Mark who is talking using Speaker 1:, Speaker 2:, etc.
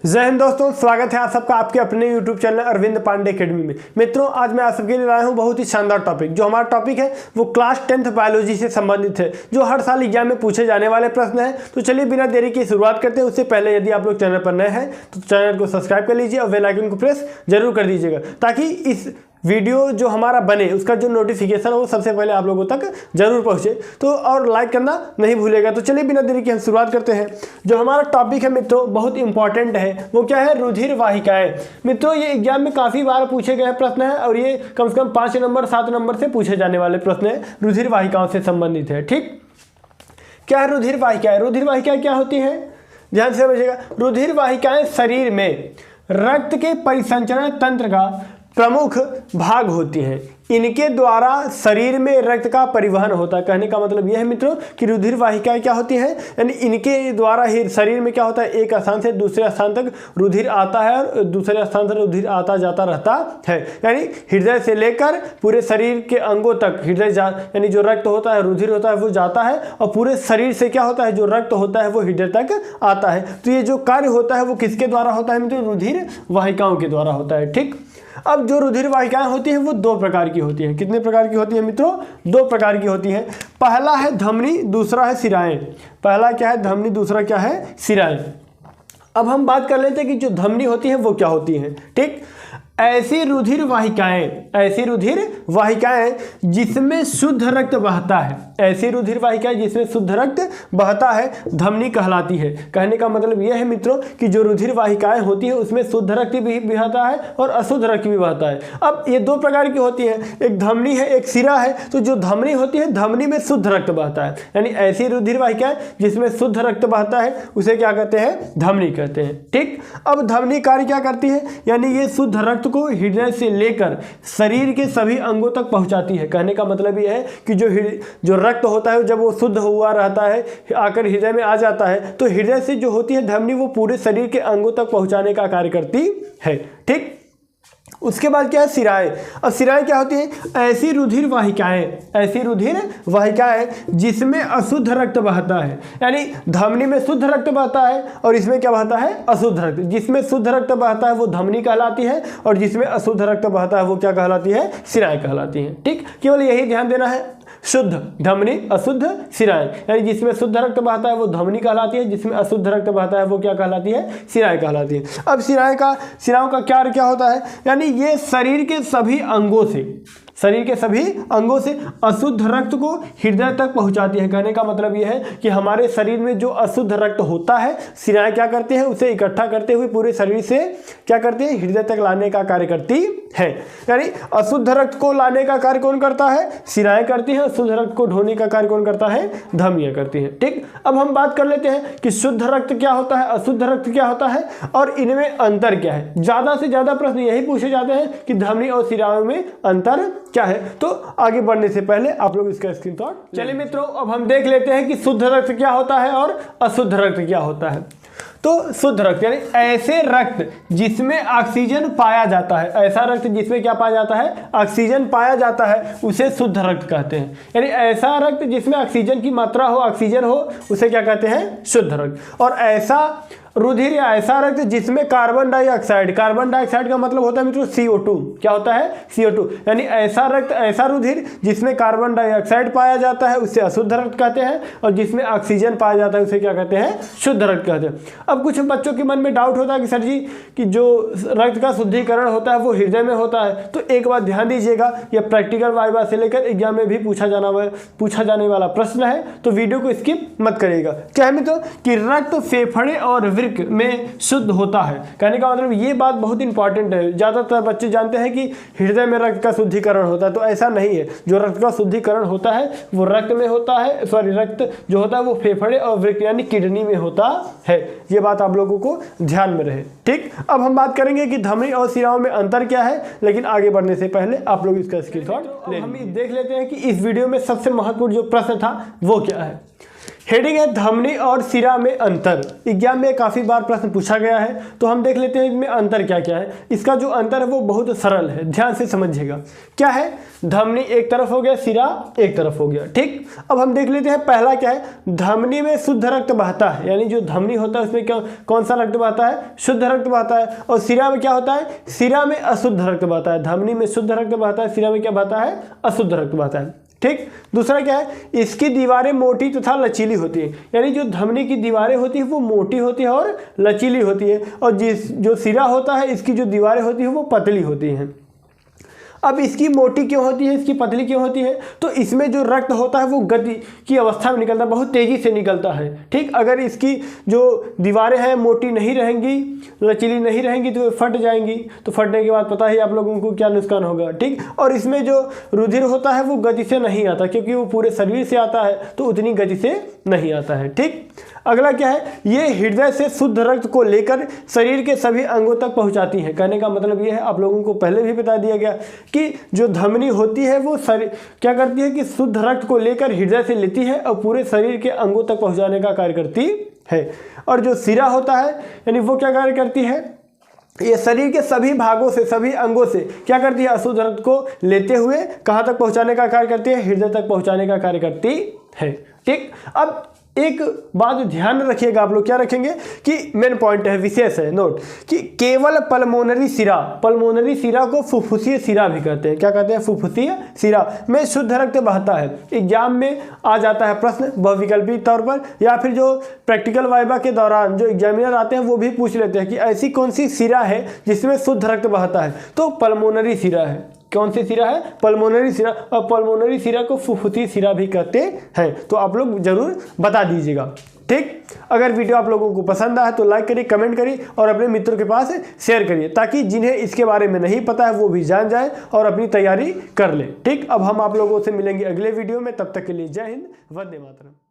Speaker 1: जय हिंद दोस्तों, स्वागत है आप सबका आपके अपने YouTube channel Arvind Pandey academy में। मित्रों, आज मैं आप सबके लिए लाया हूं बहुत ही शानदार टॉपिक। जो हमारा टॉपिक है वो क्लास 10th बायोलॉजी से संबंधित है, जो हर साल एग्जाम में पूछे जाने वाले प्रश्न है। तो चलिए बिना देरी की शुरुआत करते हैं। उससे पहले यदि आप लोग चैनल पर नए हैं तो चैनल को सब्सक्राइब कर लीजिए और बेल आइकन को प्रेस जरूर कर दीजिएगा, ताकि इस वीडियो जो हमारा बने उसका जो नोटिफिकेशन है वो सबसे पहले आप लोगों तक जरूर पहुंचे। तो और लाइक करना नहीं भूलेगा। तो चलिए बिना देरी की हम शुरुआत करते हैं। जो हमारा टॉपिक है मित्रों बहुत इंपॉर्टेंट है, वो क्या है? रुधिर वाहिकाएं। मित्रों ये एग्जाम में काफ़ी बार पूछे गए प्रश्न है और ये कम से कम 5 नंबर 7 नंबर से पूछे जाने वाले प्रश्न है, रुधिर वाहिकाओं से संबंधित है। ठीक, क्या है रुधिर वाहिकाएं? रुधिर वाहिकाएं क्या होती हैं, ध्यान से समझिएगा। रुधिर वाहिकाएं शरीर में रक्त के परिसंचरण तंत्र का प्रमुख भाग होती हैं। इनके द्वारा शरीर में रक्त का परिवहन होता है। कहने का मतलब यह है मित्रों कि रुधिर वाहिकाएं क्या होती हैं, यानी इनके द्वारा ही शरीर में क्या होता है, एक स्थान से दूसरे स्थान तक रुधिर आता है और दूसरे स्थान से रुधिर आता जाता रहता है। यानी हृदय से लेकर पूरे शरीर के अंगों तक हृदय यानी जो रक्त होता है, रुधिर होता है, वो जाता है और पूरे शरीर से क्या होता है, जो रक्त होता है वो हृदय तक आता है। तो ये जो कार्य होता है वो किसके द्वारा होता है मित्रों? रुधिर वाहिकाओं के द्वारा होता है। ठीक, अब जो रुधिर वाहिकाएं होती हैं वो 2 प्रकार की होती हैं। कितने प्रकार की होती हैं मित्रों? 2 प्रकार की होती हैं। पहला है धमनी, दूसरा है शिराएं। पहला क्या है? धमनी, दूसरा क्या है? शिराएं। अब हम बात कर लेते हैं कि जो धमनी होती है वो क्या होती है। ठीक, ऐसी रुधिर वाहिकाएं जिसमें शुद्ध रक्त बहता है, ऐसी रुधिर वाहिकाएं जिसमें शुद्ध रक्त बहता है धमनी कहलाती है। कहने का मतलब यह है मित्रों कि जो रुधिर वाहिकाएं होती है उसमें शुद्ध रक्त भी बहता है और अशुद्ध रक्त भी बहता है। अब ये 2 प्रकार की होती है, एक धमनी है एक शिरा है। तो जो धमनी होती है, धमनी में शुद्ध रक्त बहता है, यानी ऐसी रुधिर वाहिकाएं जिसमें शुद्ध रक्त बहता है उसे क्या कहते हैं? धमनी कहते हैं। ठीक, अब धमनी कार्य क्या करती है, यानी ये शुद्ध रक्त को हृदय से लेकर शरीर के सभी अंगों तक पहुंचाती है। कहने का मतलब यह है कि जो रक्त होता है जब वो शुद्ध हुआ रहता है आकर हृदय में आ जाता है, तो हृदय से जो होती है धमनी वो पूरे शरीर के अंगों तक पहुंचाने का कार्य करती है। ठीक, उसके बाद क्या है? शिराएं। अब शिराएं क्या होती है? ऐसी रुधिर वाहिकाएं जिसमें अशुद्ध रक्त बहता है, यानी धमनी में शुद्ध रक्त बहता है और इसमें क्या बहता है? अशुद्ध रक्त। जिसमें शुद्ध रक्त बहता है वो धमनी कहलाती है और जिसमें अशुद्ध रक्त बहता है वो क्या कहलाती है? शिराएं कहलाती हैं। ठीक, केवल यही ध्यान देना है, शुद्ध धमनी, अशुद्ध शिराएं। यानी जिसमें शुद्ध रक्त बहता है वो धमनी कहलाती है, जिसमें अशुद्ध रक्त बहता है वो क्या कहलाती है? शिराएं कहलाती है। अब शिराओं का कार्य क्या होता है, यानी ये शरीर के सभी अंगों से अशुद्ध रक्त को हृदय तक पहुंचाती है। कहने का मतलब यह है कि हमारे शरीर में जो अशुद्ध रक्त होता है, शिराएं क्या करते हैं? उसे इकट्ठा करते हुए पूरे शरीर से क्या करते हैं? हृदय तक लाने का कार्य करती है। यानी अशुद्ध रक्त को लाने का कार्य कौन करता है? शिराएं करती हैं। शुद्ध रक्त को ढोने का कार्य कौन करता है? धमनियां करती हैं। ठीक, अब हम बात कर लेते हैं कि शुद्ध रक्त क्या होता है, अशुद्ध रक्त क्या होता है और इनमें अंतर क्या है। ज्यादा से ज्यादा प्रश्न यही पूछे जाते हैं कि धमनी और शिराओं में अंतर क्या है। तो आगे बढ़ने से पहले आप लोग इसका स्क्रीनशॉट। चलिए मित्रों, अब हम देख लेते हैं कि शुद्ध रक्त क्या होता है और अशुद्ध रक्त क्या होता है। तो शुद्ध रक्त यानी ऐसे रक्त जिसमें ऑक्सीजन पाया जाता है, ऐसा रक्त जिसमें क्या पाया जाता है? ऑक्सीजन पाया जाता है, उसे शुद्ध रक्त कहते हैं। यानी ऐसा रक्त जिसमें ऑक्सीजन की मात्रा हो, ऑक्सीजन हो, उसे क्या कहते हैं? शुद्ध रक्त। और ऐसा रुधिर या ऐसा रक्त जिसमें कार्बन डाइऑक्साइड का मतलब होता है मित्रों CO2। क्या होता है? CO2। यानी ऐसा रक्त, ऐसा रुधिर जिसमें कार्बन डाइऑक्साइड पाया जाता है उसे अशुद्ध रक्त कहते हैं और जिसमें ऑक्सीजन पाया जाता है उसे क्या कहते हैं? शुद्ध रक्त कहते हैं। अब कुछ बच्चों के मन में डाउट होता है कि सर जी कि जो रक्त का शुद्धिकरण होता है वो हृदय में होता है। तो एक बात ध्यान दीजिएगा, यह प्रैक्टिकल वाइवा से लेकर एग्जाम में भी पूछा जाने वाला प्रश्न है, तो वीडियो को स्किप मत करिएगा। क्या है मित्रों कि रक्त फेफड़े और वृक्क में शुद्ध होता है। कहने का मतलब ये बात बहुत इंपॉर्टेंट है। ज्यादातर बच्चे जानते हैं कि हृदय में रक्त का शुद्धिकरण होता है, तो ऐसा नहीं है। जो रक्त का शुद्धिकरण होता है वो रक्त में होता है, रक्त जो होता है वो फेफड़े और वृक्क यानी किडनी में होता है। ये बात आप लोगों को ध्यान में रहे। ठीक, अब हम बात करेंगे कि धमनी और शिराओं में अंतर क्या है, लेकिन आगे बढ़ने से पहले आप लोग इसका स्क्रीनशॉट ले। हम देख लेते हैं कि इस वीडियो में सबसे महत्वपूर्ण जो प्रश्न था वो क्या है। हेडिंग है धमनी और सिरा में अंतर। एग्जाम में काफ़ी बार प्रश्न पूछा गया है, तो हम देख लेते हैं इसमें अंतर क्या क्या है। इसका जो अंतर है वो बहुत सरल है, ध्यान से समझिएगा। क्या है, धमनी एक तरफ हो गया, सिरा एक तरफ हो गया। ठीक, अब हम देख लेते हैं पहला क्या है, धमनी में शुद्ध रक्त बहता है, यानी जो धमनी होता है उसमें क्या कौन सा रक्त बहता है, शुद्ध रक्त बहता है। और सिरा में क्या होता है, सिरा में अशुद्ध रक्त बहता है। धमनी में शुद्ध रक्त बहता है, सिरा में क्या बहता है, अशुद्ध रक्त बहता है। ठीक, दूसरा क्या है, इसकी दीवारें मोटी तथा लचीली होती है, यानी जो धमनी की दीवारें होती है वो मोटी होती है और लचीली होती है, और जो सिरा होता है इसकी जो दीवारें होती है वो पतली होती हैं। अब इसकी मोटी क्यों होती है, इसकी पतली क्यों होती है, तो इसमें जो रक्त होता है वो गति की अवस्था में निकलता है, बहुत तेज़ी से निकलता है। ठीक, अगर इसकी जो दीवारें हैं मोटी नहीं रहेंगी, लचीली नहीं रहेंगी तो फट जाएंगी, तो फटने के बाद पता ही आप लोगों को क्या नुकसान होगा। ठीक, और इसमें जो रुधिर होता है वो गति से नहीं आता, क्योंकि वो पूरे शरीर से आता है तो उतनी गति से नहीं आता है। ठीक, अगला क्या है, ये हृदय से शुद्ध रक्त को लेकर शरीर के सभी अंगों तक पहुंचाती है। कहने का मतलब ये है, आप लोगों को पहले भी बता दिया गया कि जो धमनी होती है वो शरीर क्या करती है कि शुद्ध रक्त को लेकर हृदय से लेती है और पूरे शरीर के अंगों तक पहुंचाने का कार्य करती है। और जो सिरा होता है यानी वो क्या कार्य करती है, ये शरीर के सभी भागों से, सभी अंगों से क्या करती है, अशुद्ध रक्त को लेते हुए कहाँ तक पहुंचाने का कार्य करती है, हृदय तक पहुंचाने का कार्य करती है। ठीक, अब एक बात ध्यान रखिएगा आप लोग, क्या रखेंगे कि मेन पॉइंट है, विशेष है नोट, कि केवल पल्मोनरी सिरा, पल्मोनरी सिरा को फुफ्फुसीय सिरा भी कहते हैं। क्या कहते हैं, फुफ्फुसीय सिरा में शुद्ध रक्त बहता है। एग्जाम में आ जाता है प्रश्न बहुविकल्पी तौर पर, या फिर जो प्रैक्टिकल वाइवा के दौरान जो एग्जामिनर आते हैं वो भी पूछ लेते हैं कि ऐसी कौन सी सिरा है जिसमें शुद्ध रक्त बहता है, तो पल्मोनरी सिरा है। कौन सी सिरा है, पल्मोनरी सिरा, और पल्मोनरी सिरा को फुफ्फुसीय सिरा भी कहते हैं। तो आप लोग जरूर बता दीजिएगा। ठीक, अगर वीडियो आप लोगों को पसंद आए तो लाइक करिए, कमेंट करिए और अपने मित्रों के पास शेयर करिए, ताकि जिन्हें इसके बारे में नहीं पता है वो भी जान जाए और अपनी तैयारी कर ले। ठीक, अब हम आप लोगों से मिलेंगे अगले वीडियो में, तब तक के लिए जय हिंद, वंदे मातरम।